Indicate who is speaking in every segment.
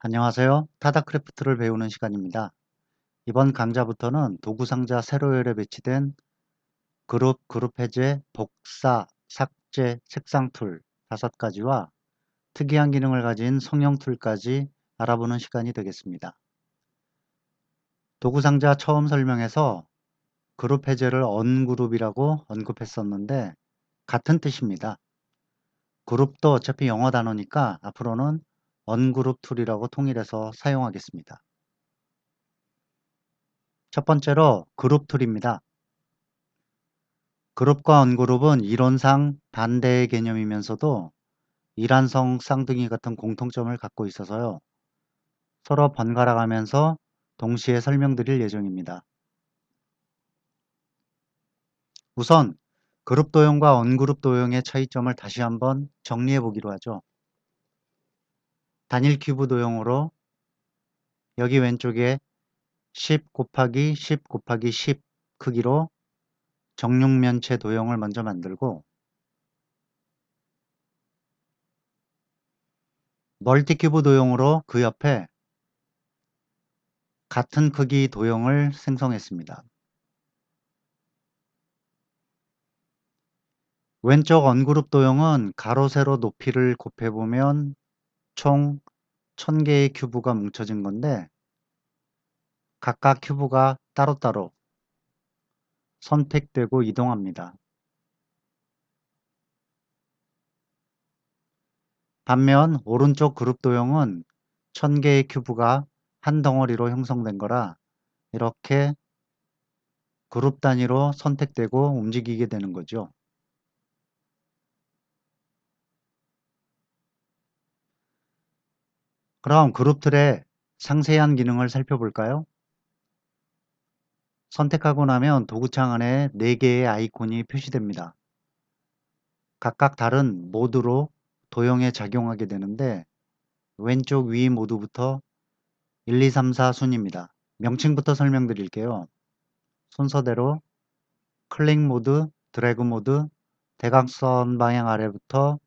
Speaker 1: 안녕하세요. 타다크래프트를 배우는 시간입니다. 이번 강좌부터는 도구상자 세로열에 배치된 그룹 해제, 복사, 삭제, 색상 툴 5가지와 특이한 기능을 가진 성형 툴까지 알아보는 시간이 되겠습니다. 도구상자 처음 설명에서 그룹 해제를 언그룹이라고 언급했었는데 같은 뜻입니다. 그룹도 어차피 영어 단어니까 앞으로는 언그룹 툴이라고 통일해서 사용하겠습니다. 첫 번째로 그룹 툴입니다. 그룹과 언그룹은 이론상 반대의 개념이면서도 이란성 쌍둥이 같은 공통점을 갖고 있어서요. 서로 번갈아 가면서 동시에 설명드릴 예정입니다. 우선 그룹 도형과 언그룹 도형의 차이점을 다시 한번 정리해 보기로 하죠. 단일 큐브 도형으로 여기 왼쪽에 10 곱하기 10 곱하기 10 크기로 정육면체 도형을 먼저 만들고 멀티큐브 도형으로 그 옆에 같은 크기 도형을 생성했습니다. 왼쪽 언그룹 도형은 가로 세로 높이를 곱해보면 총 1000개의 큐브가 뭉쳐진 건데 각각 큐브가 따로따로 선택되고 이동합니다. 반면 오른쪽 그룹 도형은 1000개의 큐브가 한 덩어리로 형성된 거라 이렇게 그룹 단위로 선택되고 움직이게 되는 거죠. 그럼 그룹 툴의 상세한 기능을 살펴볼까요? 선택하고 나면 도구창 안에 4개의 아이콘이 표시됩니다. 각각 다른 모드로 도형에 작용하게 되는데 왼쪽 위 모드부터 1, 2, 3, 4 순입니다. 명칭부터 설명드릴게요. 순서대로 클릭 모드, 드래그 모드, 대각선 방향 아래부터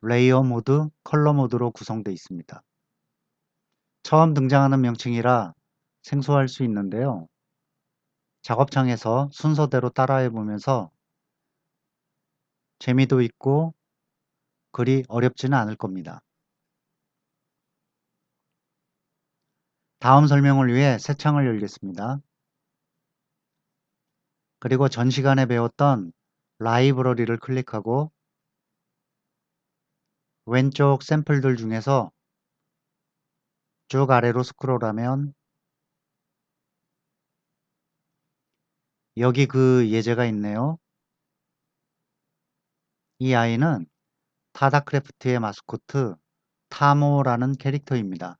Speaker 1: 레이어 모드, 컬러 모드로 구성되어 있습니다. 처음 등장하는 명칭이라 생소할 수 있는데요. 작업창에서 순서대로 따라해 보면서 재미도 있고 그리 어렵지는 않을 겁니다. 다음 설명을 위해 새 창을 열겠습니다. 그리고 전 시간에 배웠던 라이브러리를 클릭하고 왼쪽 샘플들 중에서 쭉 아래로 스크롤하면 여기 그 예제가 있네요. 이 아이는 타다크래프트의 마스코트 타모라는 캐릭터입니다.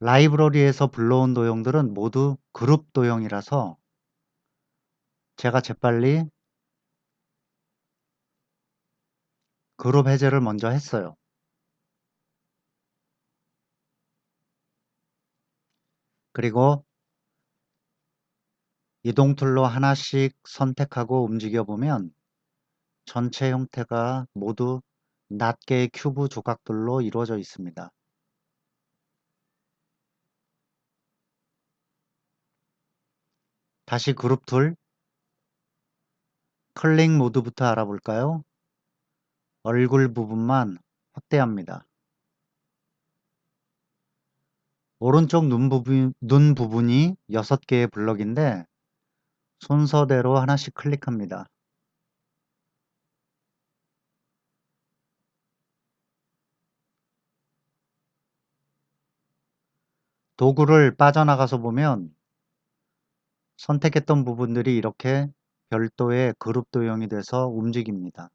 Speaker 1: 라이브러리에서 불러온 도형들은 모두 그룹 도형이라서 제가 재빨리 그룹 해제를 먼저 했어요. 그리고 이동 툴로 하나씩 선택하고 움직여 보면 전체 형태가 모두 낱개의 큐브 조각들로 이루어져 있습니다. 다시 그룹 툴 클릭 모드부터 알아볼까요? 얼굴 부분만 확대합니다. 오른쪽 눈 부분이 6개의 블럭인데 순서대로 하나씩 클릭합니다. 도구를 빠져나가서 보면 선택했던 부분들이 이렇게 별도의 그룹 도형이 돼서 움직입니다.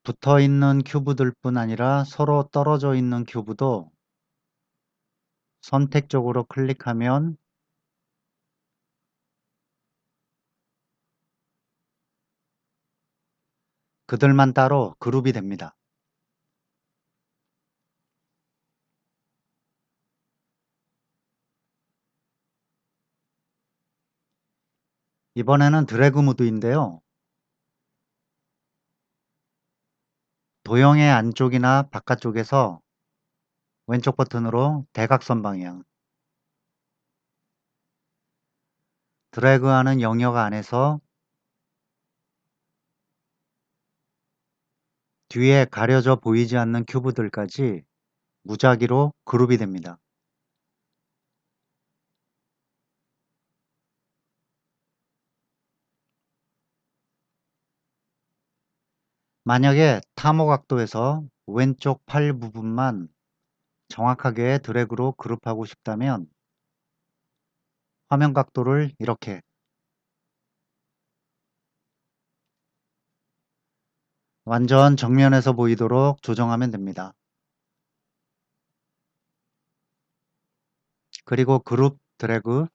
Speaker 1: 붙어 있는 큐브들 뿐 아니라 서로 떨어져 있는 큐브도 선택적으로 클릭하면 그들만 따로 그룹이 됩니다. 이번에는 드래그 모드인데요. 도형의 안쪽이나 바깥쪽에서 왼쪽 버튼으로 대각선 방향, 드래그하는 영역 안에서 뒤에 가려져 보이지 않는 큐브들까지 무작위로 그룹이 됩니다. 만약에 타모 각도에서 왼쪽 팔 부분만 정확하게 드래그로 그룹하고 싶다면 화면 각도를 이렇게 완전 정면에서 보이도록 조정하면 됩니다. 그리고 그룹 드래그,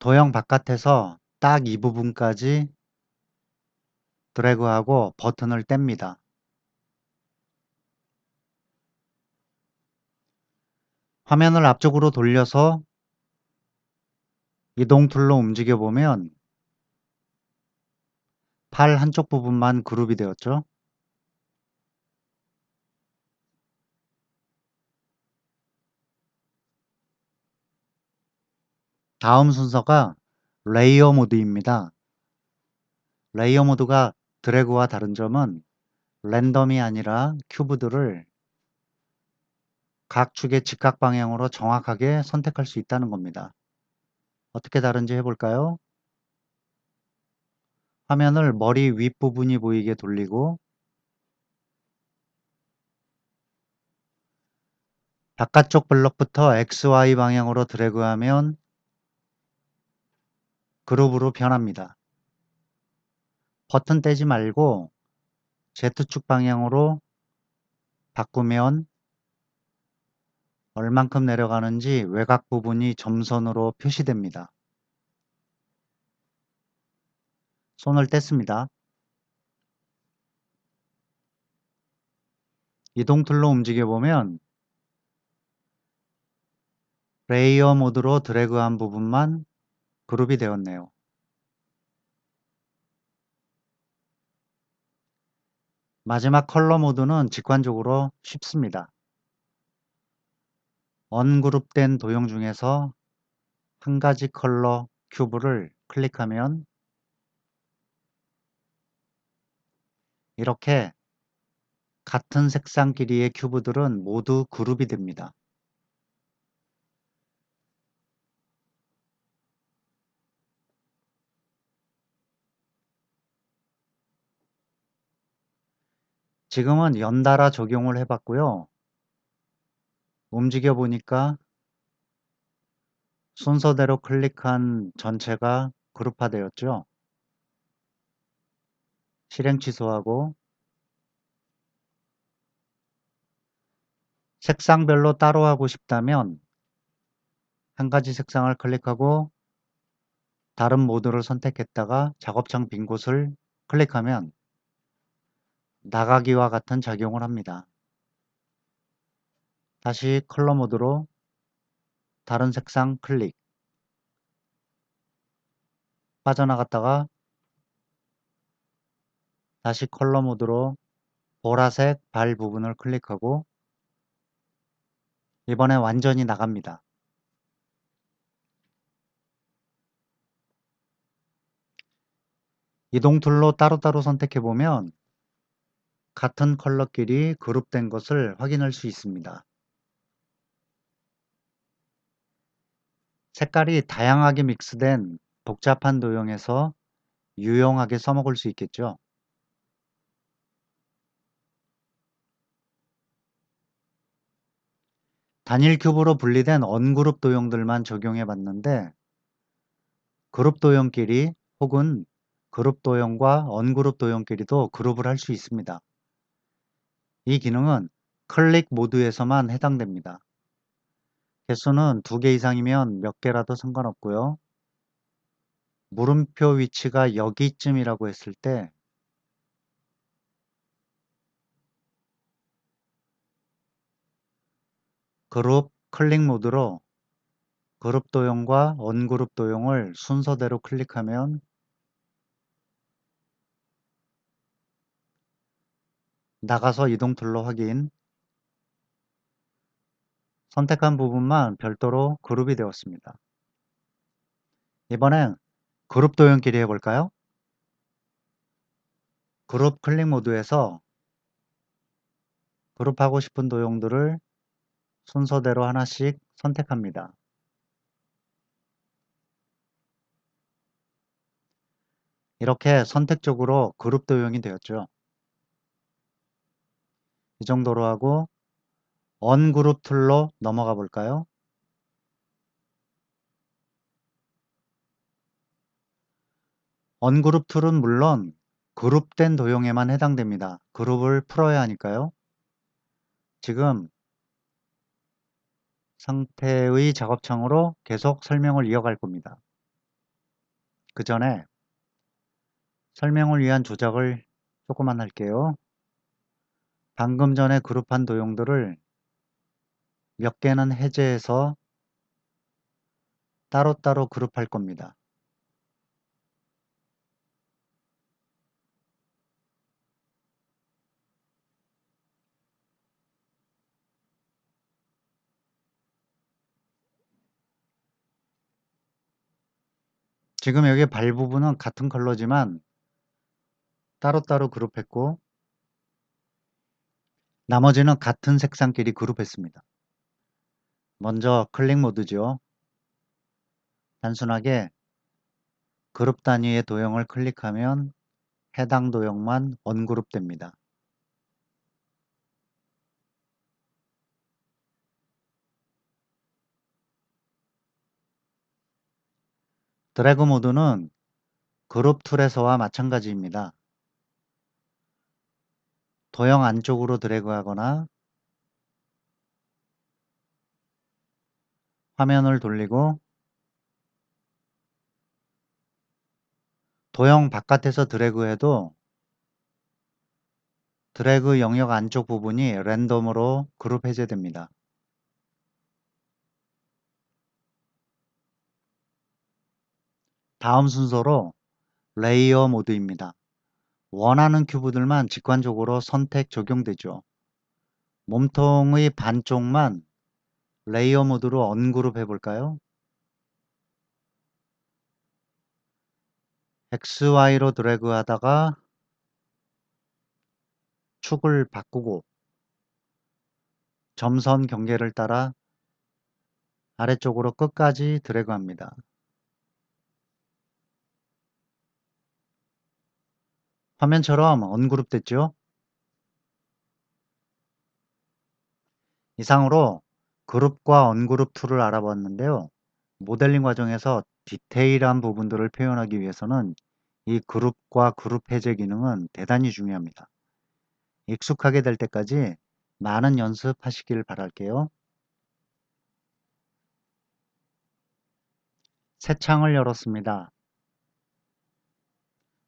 Speaker 1: 도형 바깥에서 딱 이 부분까지 드래그하고 버튼을 뗍니다. 화면을 앞쪽으로 돌려서 이동 툴로 움직여 보면 팔 한쪽 부분만 그룹이 되었죠. 다음 순서가 레이어 모드입니다. 레이어 모드가 드래그와 다른 점은 랜덤이 아니라 큐브들을 각 축의 직각 방향으로 정확하게 선택할 수 있다는 겁니다. 어떻게 다른지 해볼까요? 화면을 머리 윗부분이 보이게 돌리고 바깥쪽 블럭부터 XY 방향으로 드래그하면 그룹으로 변합니다. 버튼 떼지 말고 Z축 방향으로 바꾸면 얼만큼 내려가는지 외곽 부분이 점선으로 표시됩니다. 손을 뗐습니다. 이동 툴로 움직여 보면 레이어 모드로 드래그한 부분만 그룹이 되었네요. 마지막 컬러 모드는 직관적으로 쉽습니다. 언그룹된 도형 중에서 한 가지 컬러 큐브를 클릭하면 이렇게 같은 색상끼리의 큐브들은 모두 그룹이 됩니다. 지금은 연달아 적용을 해봤고요. 움직여 보니까 순서대로 클릭한 전체가 그룹화되었죠. 실행 취소하고 색상별로 따로 하고 싶다면 한 가지 색상을 클릭하고 다른 모드를 선택했다가 작업창 빈 곳을 클릭하면 나가기와 같은 작용을 합니다. 다시 컬러 모드로 다른 색상 클릭, 빠져나갔다가 다시 컬러 모드로 보라색 발 부분을 클릭하고 이번에 완전히 나갑니다. 이동 툴로 따로따로 선택해보면 같은 컬러끼리 그룹된 것을 확인할 수 있습니다. 색깔이 다양하게 믹스된 복잡한 도형에서 유용하게 써먹을 수 있겠죠. 단일 큐브로 분리된 언그룹 도형들만 적용해 봤는데 그룹 도형끼리 혹은 그룹 도형과 언그룹 도형끼리도 그룹을 할 수 있습니다. 이 기능은 클릭 모드에서만 해당됩니다. 개수는 2개 이상이면 몇 개라도 상관없고요. 물음표 위치가 여기쯤이라고 했을 때 그룹 클릭 모드로 그룹 도형과 언그룹 도형을 순서대로 클릭하면 나가서 이동 툴로 확인, 선택한 부분만 별도로 그룹이 되었습니다. 이번엔 그룹 도형끼리 해볼까요? 그룹 클릭 모드에서 그룹하고 싶은 도형들을 순서대로 하나씩 선택합니다. 이렇게 선택적으로 그룹 도형이 되었죠. 이 정도로 하고 언그룹 툴로 넘어가 볼까요? 언그룹 툴은 물론 그룹된 도형에만 해당됩니다. 그룹을 풀어야 하니까요. 지금 상태의 작업창으로 계속 설명을 이어갈 겁니다. 그 전에 설명을 위한 조작을 조금만 할게요. 방금 전에 그룹한 도형들을 몇 개는 해제해서 따로따로 그룹할 겁니다. 지금 여기 발 부분은 같은 컬러지만 따로따로 그룹했고 나머지는 같은 색상끼리 그룹했습니다. 먼저 클릭 모드죠. 단순하게 그룹 단위의 도형을 클릭하면 해당 도형만 언그룹 됩니다. 드래그 모드는 그룹 툴에서와 마찬가지입니다. 도형 안쪽으로 드래그하거나 화면을 돌리고 도형 바깥에서 드래그해도 드래그 영역 안쪽 부분이 랜덤으로 그룹 해제됩니다. 다음 순서로 레이어 모드입니다. 원하는 큐브들만 직관적으로 선택 적용되죠. 몸통의 반쪽만 레이어 모드로 언그룹 해볼까요? XY로 드래그 하다가 축을 바꾸고 점선 경계를 따라 아래쪽으로 끝까지 드래그 합니다. 화면처럼 언그룹 됐죠? 이상으로 그룹과 언그룹 툴을 알아봤는데요. 모델링 과정에서 디테일한 부분들을 표현하기 위해서는 이 그룹과 그룹 해제 기능은 대단히 중요합니다. 익숙하게 될 때까지 많은 연습하시길 바랄게요. 새 창을 열었습니다.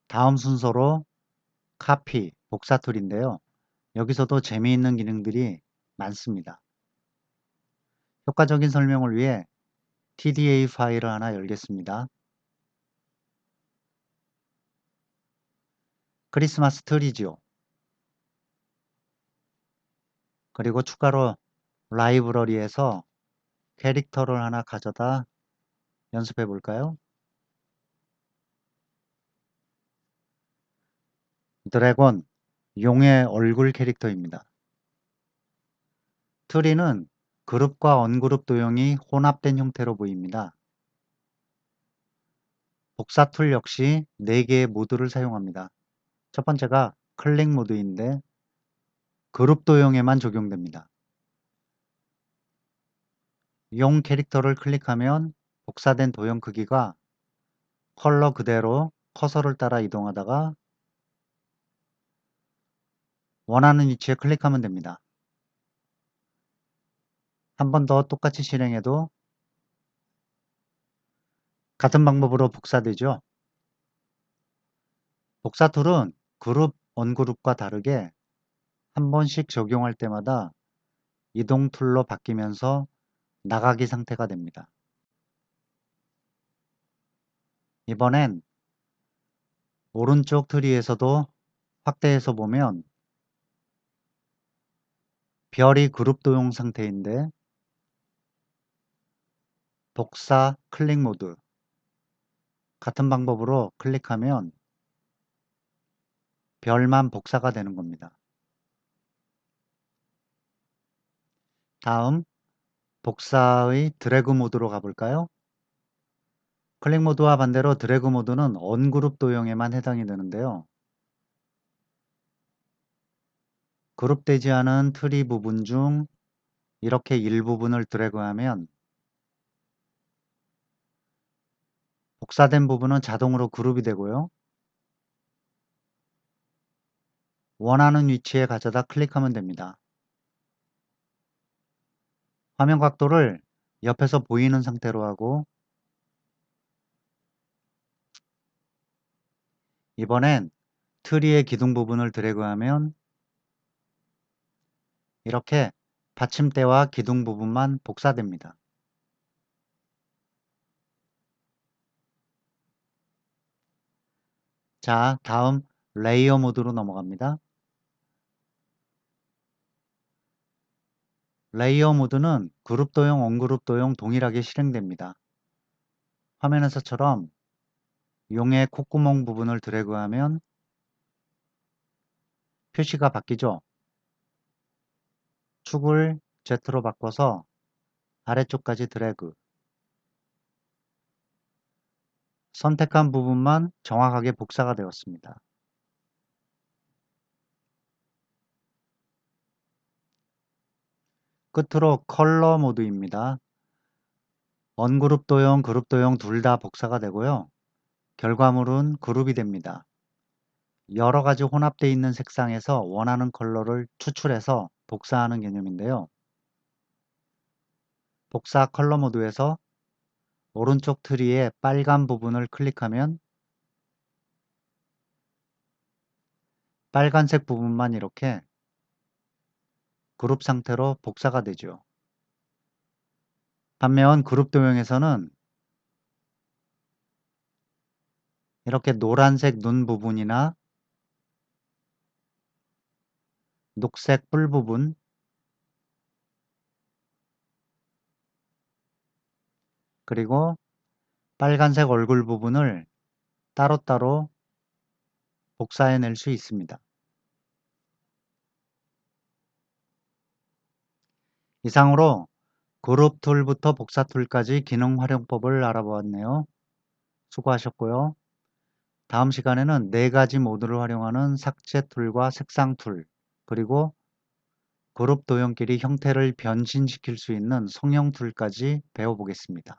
Speaker 1: 다음 순서로 카피, 복사 툴인데요. 여기서도 재미있는 기능들이 많습니다. 효과적인 설명을 위해 TDA 파일을 하나 열겠습니다. 크리스마스 트리지요. 그리고 추가로 라이브러리에서 캐릭터를 하나 가져다 연습해 볼까요? 드래곤, 용의 얼굴 캐릭터입니다. 트리는 그룹과 언그룹 도형이 혼합된 형태로 보입니다. 복사 툴 역시 4개의 모드를 사용합니다. 첫 번째가 클릭 모드인데 그룹 도형에만 적용됩니다. 용 캐릭터를 클릭하면 복사된 도형 크기가 컬러 그대로 커서를 따라 이동하다가 원하는 위치에 클릭하면 됩니다. 한 번 더 똑같이 실행해도 같은 방법으로 복사되죠. 복사 툴은 그룹, 언그룹과 다르게 한 번씩 적용할 때마다 이동 툴로 바뀌면서 나가기 상태가 됩니다. 이번엔 오른쪽 트리에서도 확대해서 보면 별이 그룹 도용 상태인데 복사 클릭 모드 같은 방법으로 클릭하면 별만 복사가 되는 겁니다. 다음 복사의 드래그 모드로 가볼까요? 클릭 모드와 반대로 드래그 모드는 언그룹 도형에만 해당이 되는데요. 그룹되지 않은 트리 부분 중 이렇게 일부분을 드래그하면 복사된 부분은 자동으로 그룹이 되고요. 원하는 위치에 가져다 클릭하면 됩니다. 화면 각도를 옆에서 보이는 상태로 하고 이번엔 트리의 기둥 부분을 드래그하면 이렇게 받침대와 기둥 부분만 복사됩니다. 자, 다음 레이어 모드로 넘어갑니다. 레이어 모드는 그룹 도형, 언그룹 도형 동일하게 실행됩니다. 화면에서처럼 용의 콧구멍 부분을 드래그하면 표시가 바뀌죠. 축을 Z로 바꿔서 아래쪽까지 드래그. 선택한 부분만 정확하게 복사가 되었습니다. 끝으로 컬러 모드입니다. 언그룹 도형, 그룹 도형 둘 다 복사가 되고요. 결과물은 그룹이 됩니다. 여러 가지 혼합되어 있는 색상에서 원하는 컬러를 추출해서 복사하는 개념인데요. 복사 컬러 모드에서 오른쪽 트리의 빨간 부분을 클릭하면 빨간색 부분만 이렇게 그룹 상태로 복사가 되죠. 반면 그룹 도형에서는 이렇게 노란색 눈 부분이나 녹색 뿔 부분 그리고 빨간색 얼굴 부분을 따로따로 복사해낼 수 있습니다. 이상으로 그룹 툴부터 복사 툴까지 기능 활용법을 알아보았네요. 수고하셨고요. 다음 시간에는 4가지 모드를 활용하는 삭제 툴과 색상 툴, 그리고 그룹 도형끼리 형태를 변신시킬 수 있는 성형 툴까지 배워보겠습니다.